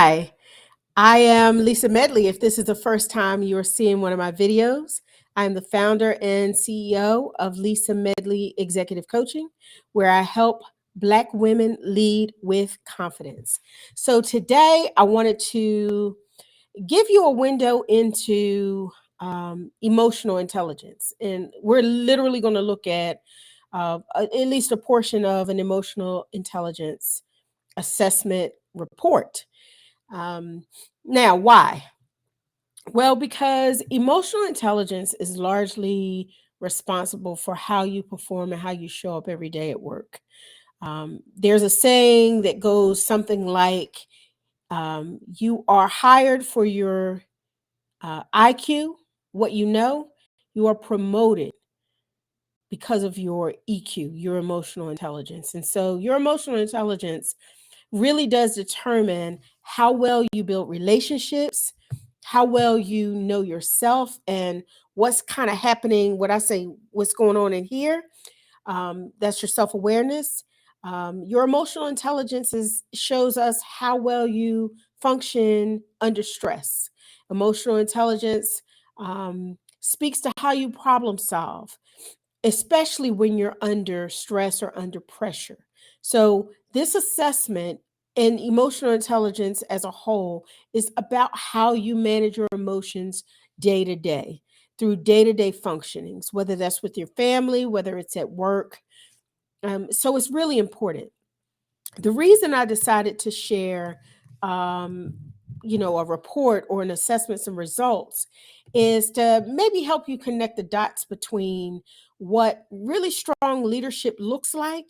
Hi, I am Lisa Medley. If this is the first time you are seeing one of my videos, I'm the founder and CEO of Lisa Medley Executive Coaching, where I help Black women lead with confidence. So today I wanted to give you a window into emotional intelligence. And we're literally going to look at least a portion of an emotional intelligence assessment report. um, Now, why? Well, because emotional intelligence is largely responsible for how you perform and how you show up every day at work. There's a saying that goes something like, you are hired for your IQ, what you know, you are promoted because of your EQ, your emotional intelligence. And so, your emotional intelligence really does determine how well you build relationships, how well you know yourself, and what's kind of happening. What I say, what's going on in here, that's your self awareness. Your emotional intelligence shows us how well you function under stress. Emotional intelligence speaks to how you problem solve, especially when you're under stress or under pressure. So, this assessment and emotional intelligence as a whole is about how you manage your emotions day to day through day to day functionings, whether that's with your family, whether it's at work. So, it's really important. The reason I decided to share, um, a report or an assessment, some results, is to maybe help you connect the dots between what really strong leadership looks like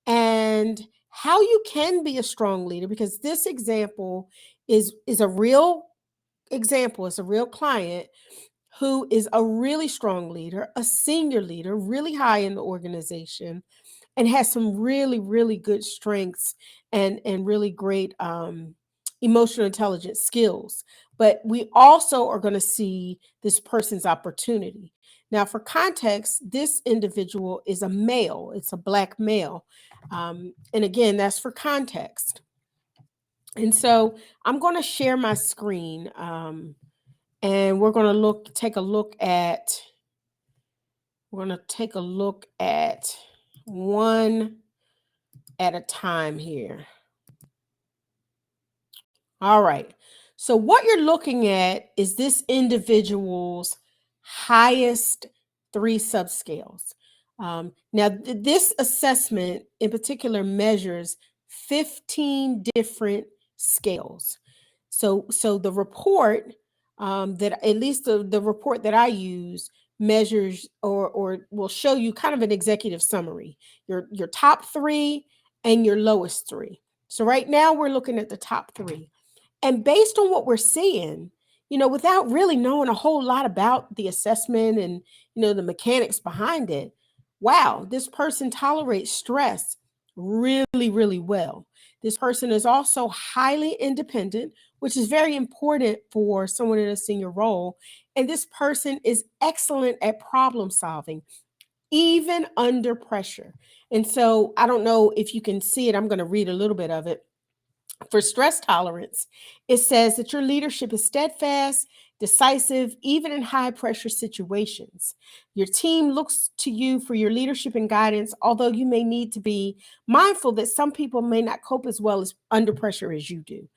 and how you can be a strong leader. Because this example is a real example. It's a real client who is a really strong leader, a senior leader, really high in the organization, and has some really really good strengths and really great emotional intelligence skills. But we also are going to see this person's opportunity. Now, for context, this individual is a male. It's a Black male. And again, that's for context. And so I'm going to share my screen, and we're going to take a look at one at a time here. All right. So, what you're looking at is this individual's highest three subscales. Now, this assessment in particular measures 15 different scales. So the report, that at least the report that I use measures or will show you kind of an executive summary, your top three and your lowest three. So right now we're looking at the top three. And based on what we're seeing, without really knowing a whole lot about the assessment and, the mechanics behind it, wow, this person tolerates stress really, really well. This person is also highly independent, which is very important for someone in a senior role. And this person is excellent at problem solving, even under pressure. And so I don't know if you can see it. I'm going to read a little bit of it. For stress tolerance, it says that your leadership is steadfast, decisive, even in high pressure situations. Your team looks to you for your leadership and guidance, although you may need to be mindful that some people may not cope as well as under pressure as you do.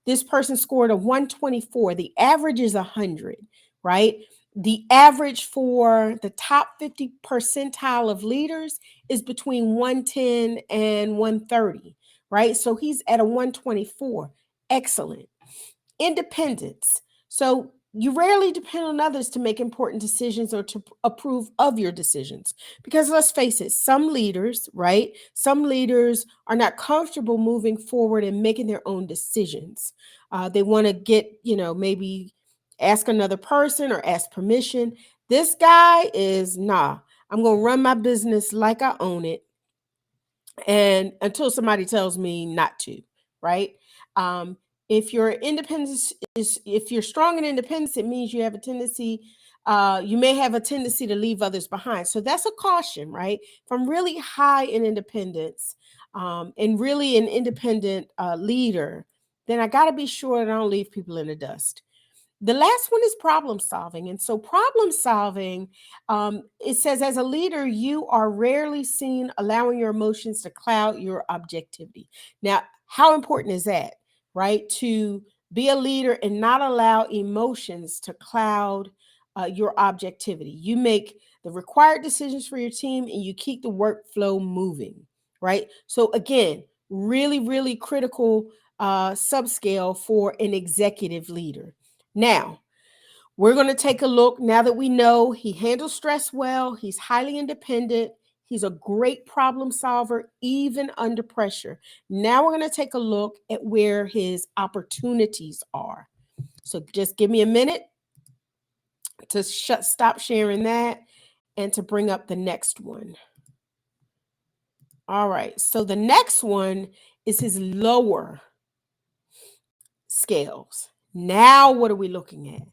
This person scored a 124. The average is 100, right? The average for the top 50 percentile of leaders is between 110 and 130, right? So he's at a 124. Excellent. Independence. So you rarely depend on others to make important decisions or to approve of your decisions. Because let's face it, some leaders, right? Some leaders are not comfortable moving forward and making their own decisions. They want to get, maybe ask another person or ask permission. This guy is, nah, I'm going to run my business like I own it, and until somebody tells me not to, right? um if your independence is if you're strong in independence, it means you may have a tendency to leave others behind. So that's a caution, right? If I'm really high in independence, and really an independent leader, then I got to be sure that I don't leave people in the dust. The last one is problem solving. And so, problem solving, it says, as a leader, you are rarely seen allowing your emotions to cloud your objectivity. Now, how important is that, right? To be a leader and not allow emotions to cloud your objectivity. You make the required decisions for your team and you keep the workflow moving, right? So, again, really, really critical subscale for an executive leader. Now, we're going to take a look now that we know he handles stress well, he's highly independent, he's a great problem solver, even under pressure. Now, we're going to take a look at where his opportunities are. So, just give me a minute to stop sharing that and to bring up the next one. All right. So, the next one is his lower scales. Now, what are we looking at?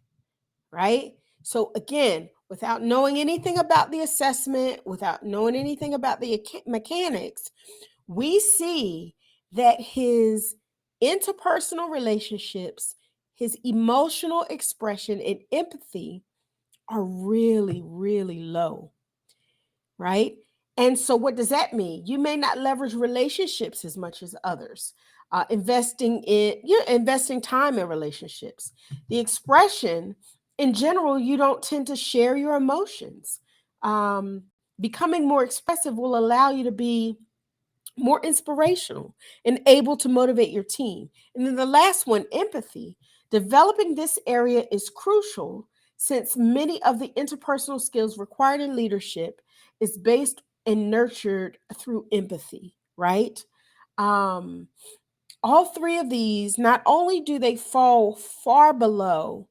Right? So again, without knowing anything about the assessment, without knowing anything about the mechanics, we see that his interpersonal relationships, his emotional expression, and empathy are really, really low, right? And so, what does that mean? You may not leverage relationships as much as others. Investing time in relationships. The expression, in general, you don't tend to share your emotions. Um, Becoming more expressive will allow you to be more inspirational and able to motivate your team. And then the last one, empathy. Developing this area is crucial since many of the interpersonal skills required in leadership is based and nurtured through empathy, right? Um, all three of these, not only do they fall far below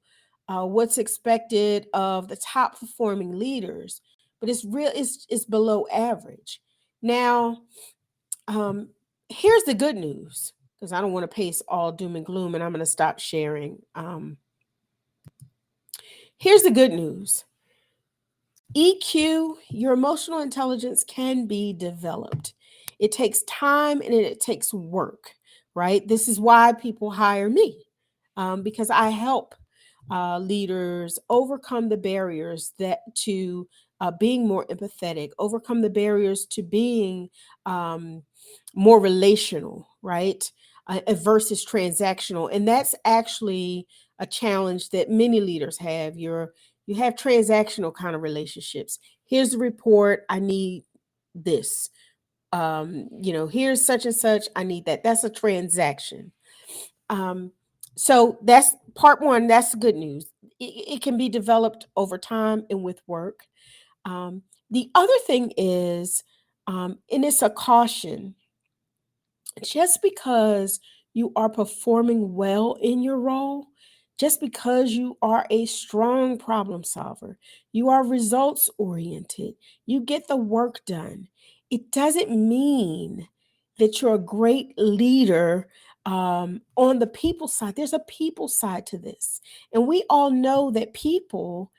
what's expected of the top performing leaders, but it's below average. Now, um, here's the good news, because I don't want to paste all doom and gloom, and I'm going to stop sharing. Here's the good news. EQ, your emotional intelligence, can be developed. It takes time and it takes work, right? This is why people hire me, because I help leaders overcome the barriers that to being more empathetic, overcome the barriers to being um, more relational, right? Versus transactional, and that's actually a challenge that many leaders have. You have transactional kind of relationships. Here's the report. I need this. Here's such and such. I need that. That's a transaction. Um, so that's part one. That's the good news. It can be developed over time and with work. Um, the other thing is, and it's a caution, just because you are performing well in your role, just because you are a strong problem solver, you are results oriented, you get the work done, it doesn't mean that you're a great leader. On the people side, there's a people side to this. And we all know that people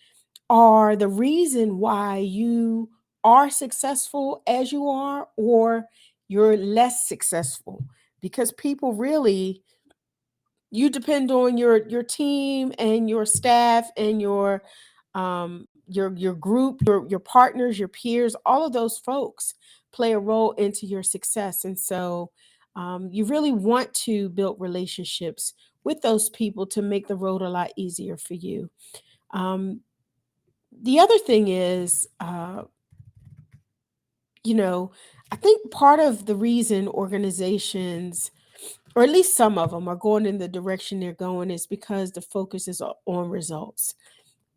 are the reason why you are successful as you are, or you're less successful, because people really, you depend on your team and your staff and your group, your partners, your peers, all of those folks play a role into your success. And so you really want to build relationships with those people to make the road a lot easier for you. um, the other thing is, you know, I think part of the reason organizations, or at least some of them, are going in the direction they're going is because the focus is on results,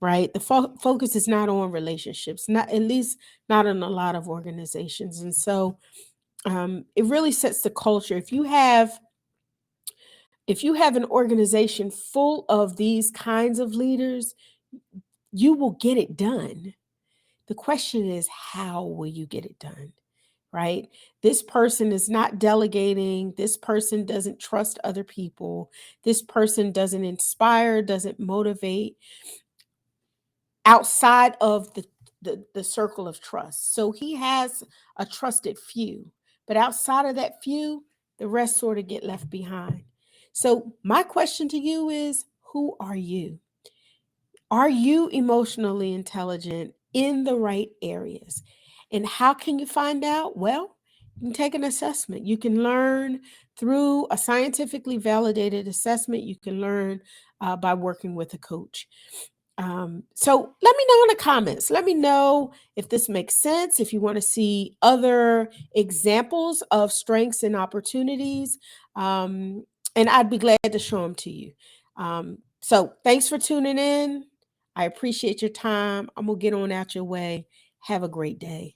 right? The focus is not on relationships, not at least not in a lot of organizations. And so it really sets the culture. If you have an organization full of these kinds of leaders, you will get it done. The question is, how will you get it done? Right? This person is not delegating. This person doesn't trust other people. This person doesn't inspire, doesn't motivate outside of the circle of trust. So he has a trusted few, but outside of that few, the rest sort of get left behind. So, my question to you is, who are you? Are you emotionally intelligent in the right areas? And how can you find out? Well, you can take an assessment. You can learn through a scientifically validated assessment. You can learn by working with a coach. So let me know in the comments. Let me know if this makes sense, if you want to see other examples of strengths and opportunities. Um, and I'd be glad to show them to you. So thanks for tuning in. I appreciate your time. I'm going to get on out your way. Have a great day.